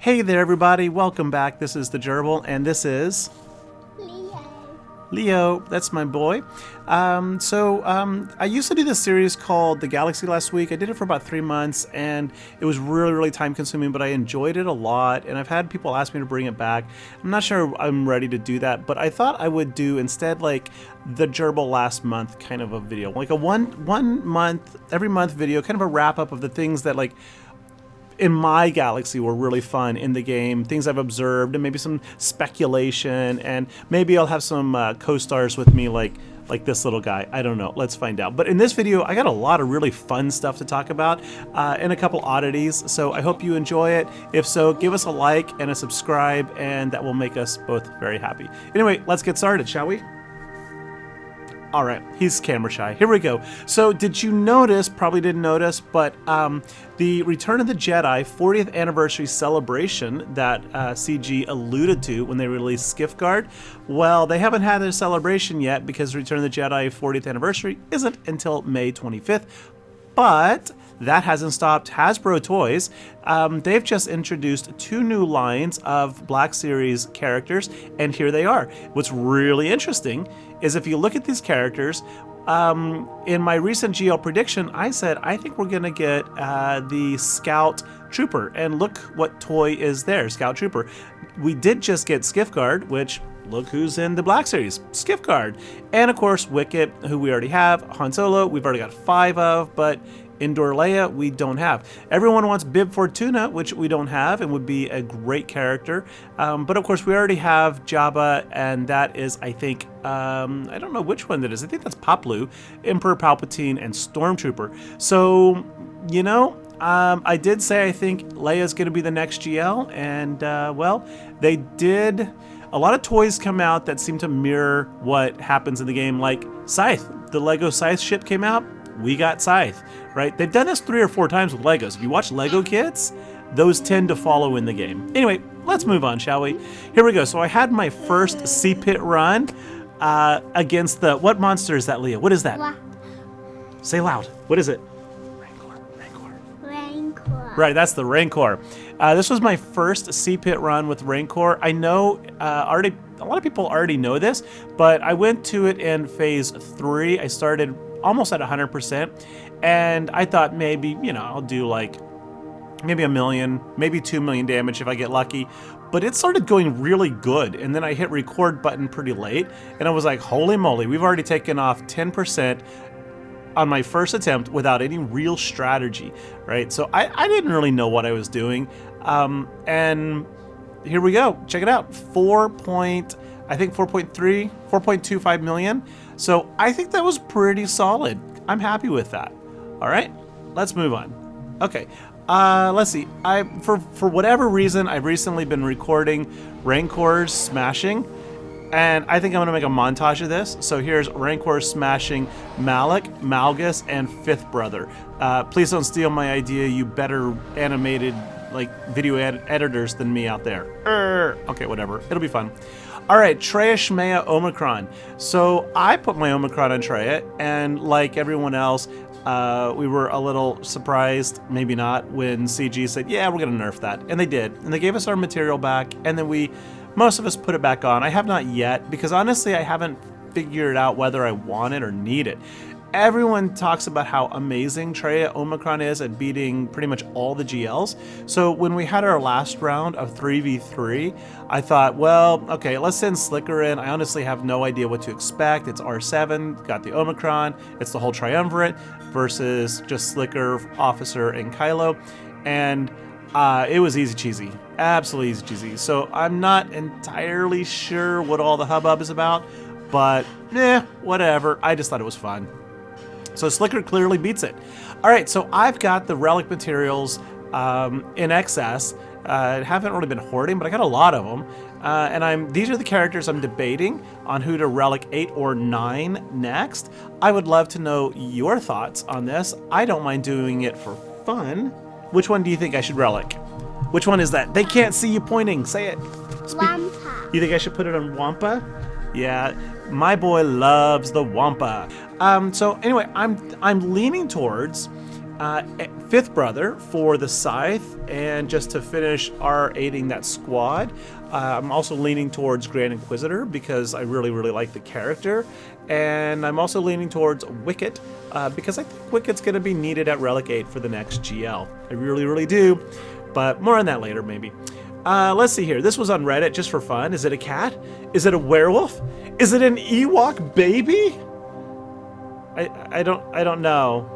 Hey there, everybody. Welcome back. This is the Gerbil, and this is... Leo. That's my boy. I used to do this series called The Galaxy last week. I did it for about 3 months, and it was really time consuming, but I enjoyed it a lot, and I've had people ask me to bring it back. I'm not sure I'm ready to do that, but I thought I would do instead like the Gerbil last month kind of a video, like a one month, every month video, kind of a wrap up of the things that like in my galaxy were really fun in the game, things I've observed, and maybe some speculation, and maybe I'll have some co-stars with me like this little guy. I don't know. Let's find out. But in this video, I got a lot of really fun stuff to talk about and a couple oddities, so I hope you enjoy it. If so, give us a like and a subscribe, and that will make us both very happy. Anyway, let's get started, shall we? All right, he's camera shy. Here we go. So did you notice, probably didn't notice, but the Return of the Jedi 40th anniversary celebration that CG alluded to when they released Skiff-Guard, well, they haven't had their celebration yet because Return of the Jedi 40th anniversary isn't until May 25th. But that hasn't stopped Hasbro Toys. They've just introduced 2 new lines of Black Series characters, and here they are. What's really interesting is if you look at these characters, in my recent GL prediction, I said, I think we're gonna get the Scout Trooper, and look what toy is there, Scout Trooper. We did just get Skiff-Guard, which look who's in the Black Series, Skiff-Guard. And of course, Wicket, who we already have, Han Solo, we've already got 5 of, but Indoor Leia, we don't have. Everyone wants Bib Fortuna, which we don't have, and would be a great character. But of course, we already have Jabba, and that is, I think, I don't know which one that is. I think that's Paploo, Emperor Palpatine, and Stormtrooper. So, you know, I did say I think Leia's going to be the next GL, and well, they did. A lot of toys come out that seem to mirror what happens in the game, like Scythe. The Lego Scythe ship came out. We got Scythe, right? They've done this 3 or 4 times with Legos. If you watch Lego Kids, those tend to follow in the game. Anyway, let's move on, shall we? Here we go. So I had my first C-Pit run against the... What monster is that, Leah? What is that? Say loud. What is it? Rancor. Right, that's the Rancor. This was my first C-Pit run with Rancor. I know already a lot of people already know this, but I went to it in phase 3. I started almost at 100%, and I thought maybe, you know, I'll do like maybe 1 million, maybe 2 million damage if I get lucky. But it started going really good, and then I hit record button pretty late, and I was like, holy moly, we've already taken off 10% on my first attempt without any real strategy, right? So I didn't really know what I was doing, and here we go. Check it out. 4.25 million. So I think that was pretty solid. I'm happy with that. All right, let's move on. Okay, let's see. For whatever reason, I've recently been recording Rancor's smashing, and I think I'm gonna make a montage of this. So here's Rancor smashing Malik, Malgus, and Fifth Brother. Please don't steal my idea, you better animated like video editors than me out there. Okay, whatever. It'll be fun. All right, Traya Shmea Omicron. So I put my Omicron on Traya, and like everyone else, we were a little surprised, maybe not, when CG said, yeah, we're gonna nerf that. And they did. And they gave us our material back, and then most of us put it back on. I have not yet, because honestly, I haven't figured out whether I want it or need it. Everyone talks about how amazing Traya Omicron is at beating pretty much all the GLs. So when we had our last round of 3v3, I thought, well, okay, let's send Slicker in. I honestly have no idea what to expect. It's R7, got the Omicron, it's the whole triumvirate versus just Slicker, Officer, and Kylo. And it was easy cheesy, absolutely easy cheesy. So I'm not entirely sure what all the hubbub is about, but whatever. I just thought it was fun. So Slicker clearly beats it. All right, so I've got the Relic materials in excess. I haven't really been hoarding, but I got a lot of them. And these are the characters I'm debating on who to Relic 8 or 9 next. I would love to know your thoughts on this. I don't mind doing it for fun. Which one do you think I should Relic? Which one is that? They can't see you pointing. Say it. Wampa. You think I should put it on Wampa? Yeah, my boy loves the Wampa. So anyway, I'm leaning towards fifth brother for the Scythe, and just to finish R8ing that squad, I'm also leaning towards Grand Inquisitor because I really, really like the character, and I'm also leaning towards Wicket because I think Wicket's going to be needed at Relic 8 for the next GL. I really, really do, but more on that later, maybe. Let's see here. This was on Reddit just for fun. Is it a cat? Is it a werewolf? Is it an Ewok baby? I don't know.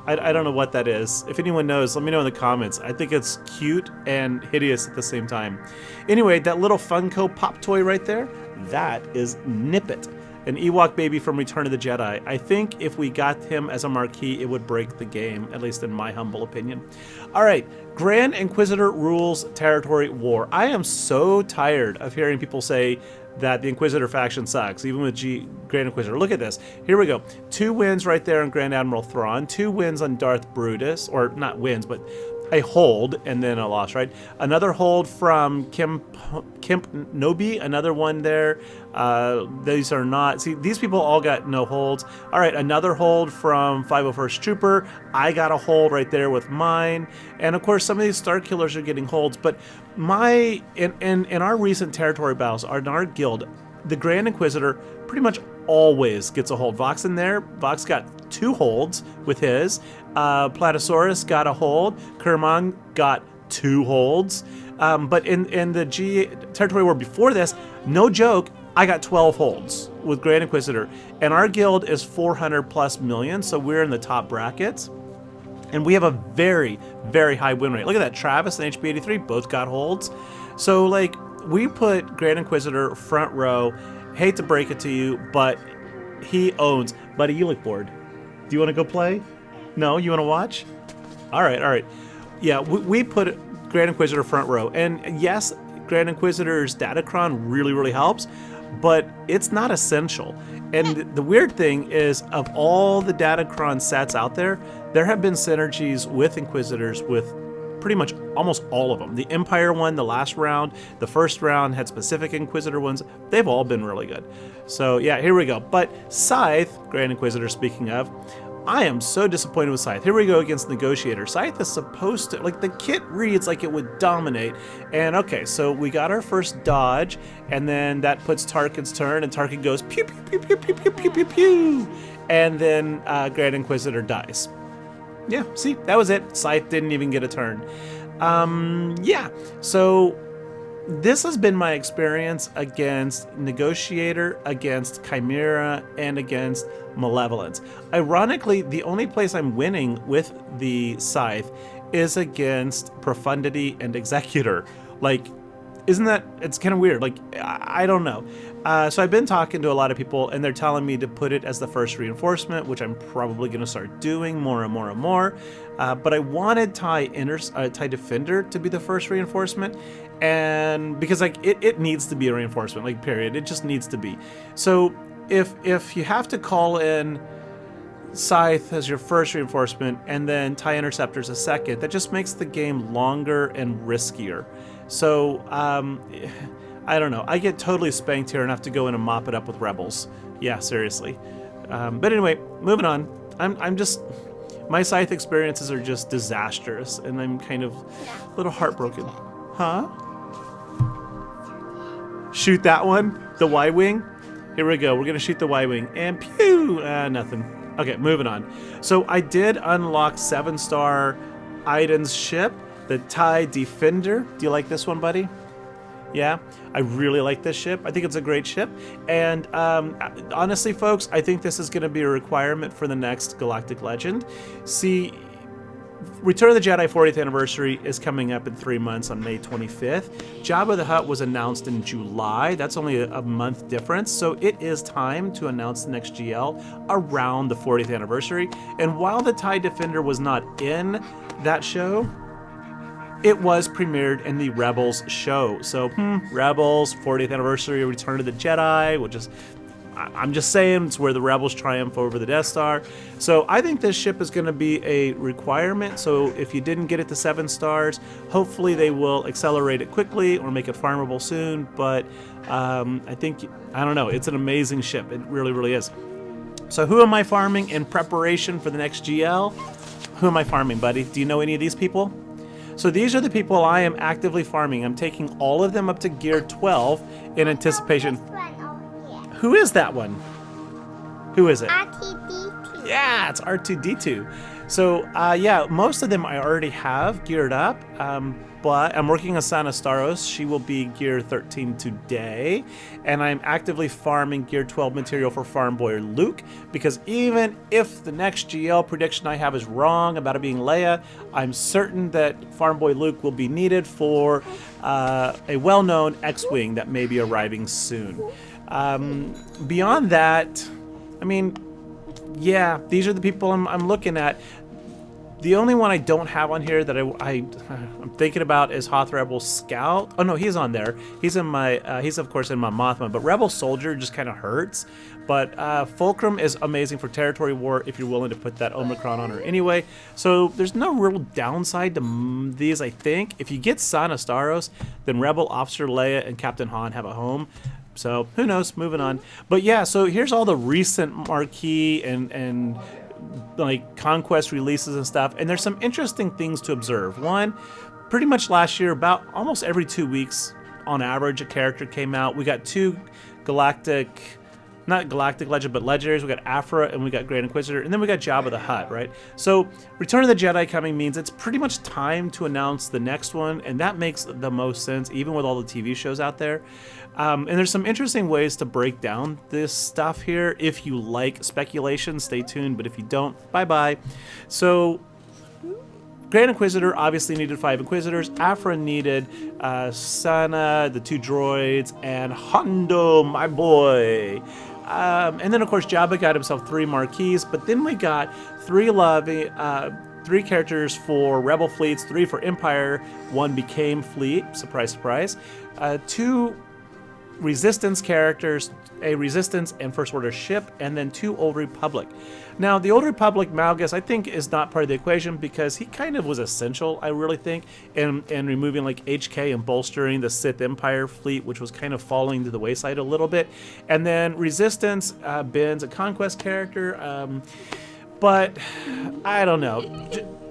I don't know what that is. If anyone knows, let me know in the comments. I think it's cute and hideous at the same time. Anyway, that little Funko Pop toy right there, that is Nippet, an Ewok baby from Return of the Jedi. I think if we got him as a marquee, it would break the game, at least in my humble opinion. All right, Grand Inquisitor rules territory war. I am so tired of hearing people say that the Inquisitor faction sucks, even with Grand Inquisitor. Look at this. Here we go. 2 wins right there on Grand Admiral Thrawn, 2 wins on Darth Brutus, or not wins, but a hold and then a loss, right? Another hold from Kemp Nobi, another one there. These are not, see, these people all got no holds. All right, another hold from 501st Trooper. I got a hold right there with mine. And of course, some of these Star Killers are getting holds, but in our recent territory battles, in our guild, the Grand Inquisitor pretty much always gets a hold. Vox in there, Vox got 2 holds with his. Platosaurus got a hold. Kerman got 2 holds. But in the territory war before this, no joke, I got 12 holds with Grand Inquisitor. And our guild is 400 plus million, so we're in the top brackets. And we have a very, very high win rate. Look at that, Travis and HP83 both got holds. So like, we put Grand Inquisitor front row. Hate to break it to you, but he owns. Buddy, you look bored. Do you want to go play? No, you want to watch? All right. Yeah, we put Grand Inquisitor front row. And yes, Grand Inquisitor's Datacron really, really helps, but it's not essential. And the weird thing is, of all the Datacron sets out there, there have been synergies with Inquisitors with pretty much almost all of them. The Empire one, the last round, the first round had specific Inquisitor ones. They've all been really good. So yeah, here we go. But Scythe, Grand Inquisitor speaking of, I am so disappointed with Scythe. Here we go against Negotiator. Scythe is supposed to, like, the kit reads like it would dominate. And okay, so we got our first dodge, and then that puts Tarkin's turn, and Tarkin goes pew, pew, pew, pew, pew, pew, pew, pew, pew. And then Grand Inquisitor dies. Yeah, see, that was it. Scythe didn't even get a turn. Yeah, so this has been my experience against Negotiator, against Chimera, and against Malevolence. Ironically, the only place I'm winning with the Scythe is against Profundity and Executor. Like, isn't that, it's kind of weird. Like, I don't know. So I've been talking to a lot of people, and they're telling me to put it as the first reinforcement, which I'm probably going to start doing more and more and more. But I wanted TIE Defender to be the first reinforcement, and because like it needs to be a reinforcement, like period. It just needs to be. So if you have to call in Scythe as your first reinforcement and then TIE Interceptors a second, that just makes the game longer and riskier. So I don't know. I get totally spanked here and have to go in and mop it up with Rebels. Yeah, seriously. But anyway, moving on. I'm just, my Scythe experiences are just disastrous, and I'm kind of a little heartbroken. Huh? Shoot that one, the Y-wing. Here we go. We're gonna shoot the Y-wing, and pew, nothing. Okay, moving on. So I did unlock 7-star Iden's ship, the TIE Defender. Do you like this one, buddy? Yeah, I really like this ship. I think it's a great ship. And honestly, folks, I think this is going to be a requirement for the next Galactic Legend. See, Return of the Jedi 40th anniversary is coming up in 3 months on May 25th. Jabba the Hutt was announced in July. That's only a month difference. So it is time to announce the next GL around the 40th anniversary. And while the TIE Defender was not in that show, it was premiered in the Rebels show. So, Rebels, 40th anniversary, Return of the Jedi, which is, I'm just saying, it's where the Rebels triumph over the Death Star. So I think this ship is going to be a requirement. So if you didn't get it to 7 stars, hopefully they will accelerate it quickly or make it farmable soon. But I think, I don't know, it's an amazing ship. It really, really is. So who am I farming in preparation for the next GL? Who am I farming, buddy? Do you know any of these people? So these are the people I am actively farming. I'm taking all of them up to gear 12 in anticipation. Who is that one? Who is it? R2D2. Yeah, it's R2D2. So yeah, most of them I already have geared up, but I'm working on Sana Staros. She will be gear 13 today, and I'm actively farming gear 12 material for Farmboy Luke, because even if the next GL prediction I have is wrong about it being Leia, I'm certain that Farmboy Luke will be needed for a well-known X-Wing that may be arriving soon. Beyond that, I mean, yeah, these are the people I'm looking at. The only one I don't have on here that I'm thinking about is Hoth Rebel Scout. Oh no, he's on there. He's in my he's of course in my Mothma, but Rebel Soldier just kind of hurts. But Fulcrum is amazing for territory war if you're willing to put that Omicron on her anyway. So there's no real downside to these, I think. If you get Sana Staros, then Rebel Officer Leia and Captain Han have a home. So who knows? Moving on. But yeah, so here's all the recent marquee and like conquest releases and stuff, and there's some interesting things to observe. One, pretty much last year, about almost every 2 weeks on average, a character came out. We got two not Galactic Legend, but legendaries. We got Afra and we got Grand Inquisitor, and then we got Jabba the Hutt, right? So Return of the Jedi coming means it's pretty much time to announce the next one, and that makes the most sense, even with all the TV shows out there. And there's some interesting ways to break down this stuff here. If you like speculation, stay tuned, but if you don't, bye-bye. So Grand Inquisitor obviously needed 5 Inquisitors. Afra needed Sana, the 2 droids, and Hondo, my boy. And then, of course, Jabba got himself 3 marquees, but then we got 3 characters for Rebel fleets, 3 for Empire, 1 became fleet, surprise, surprise, 2 Resistance characters, a Resistance and First Order ship, and then 2 Old Republic. Now, the Old Republic Malgus, I think, is not part of the equation because he kind of was essential, I really think, in removing like HK and bolstering the Sith Empire fleet, which was kind of falling to the wayside a little bit. And then Resistance, Ben's a conquest character, but I don't know.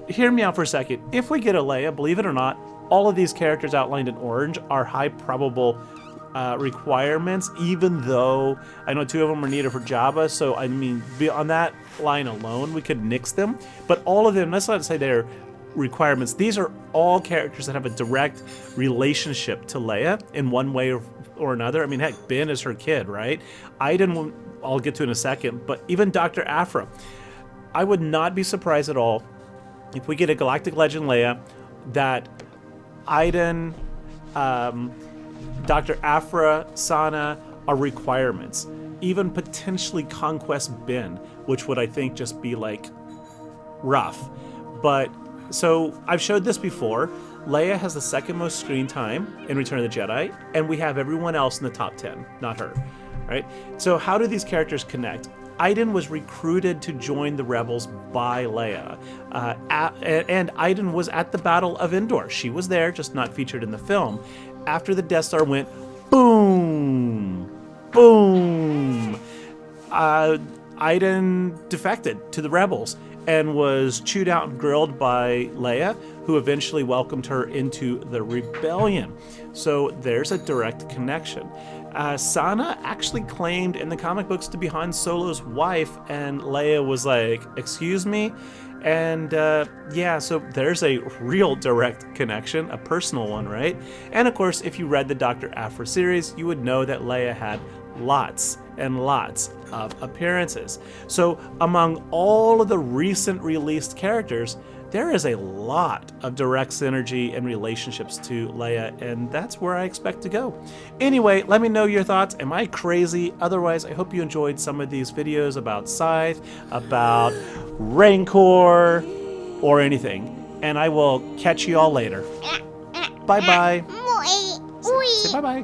Hear me out for a second. If we get a Leia, believe it or not, all of these characters outlined in orange are high probable requirements, even though I know 2 of them are needed for Jabba. So I mean, on that line alone, we could nix them. But all of them, let's not say they're requirements. These are all characters that have a direct relationship to Leia in one way or another. I mean, heck, Ben is her kid, right? Iden, I'll get to in a second, but even Dr. Afra. I would not be surprised at all if we get a Galactic Legend Leia that Iden, Dr. Afra, Sana are requirements. Even potentially Conquest Ben, which would, I think, just be like rough. But so I've showed this before. Leia has the 2nd most screen time in Return of the Jedi, and we have everyone else in the top 10, not her. Right? So how do these characters connect? Iden was recruited to join the Rebels by Leia, and Iden was at the Battle of Endor. She was there, just not featured in the film. After the Death Star went boom, boom, Iden defected to the Rebels and was chewed out and grilled by Leia, who eventually welcomed her into the rebellion. So there's a direct connection. Sana actually claimed in the comic books to be Han Solo's wife, and Leia was like, excuse me? And yeah, so there's a real direct connection, a personal one, right? And of course, if you read the Dr. Afra series, you would know that Leia had lots and lots of appearances. So among all of the recent released characters, there is a lot of direct synergy and relationships to Leia, and that's where I expect to go. Anyway, let me know your thoughts. Am I crazy? Otherwise, I hope you enjoyed some of these videos about Scythe, about Rancor, or anything. And I will catch you all later. Bye-bye. Say bye-bye.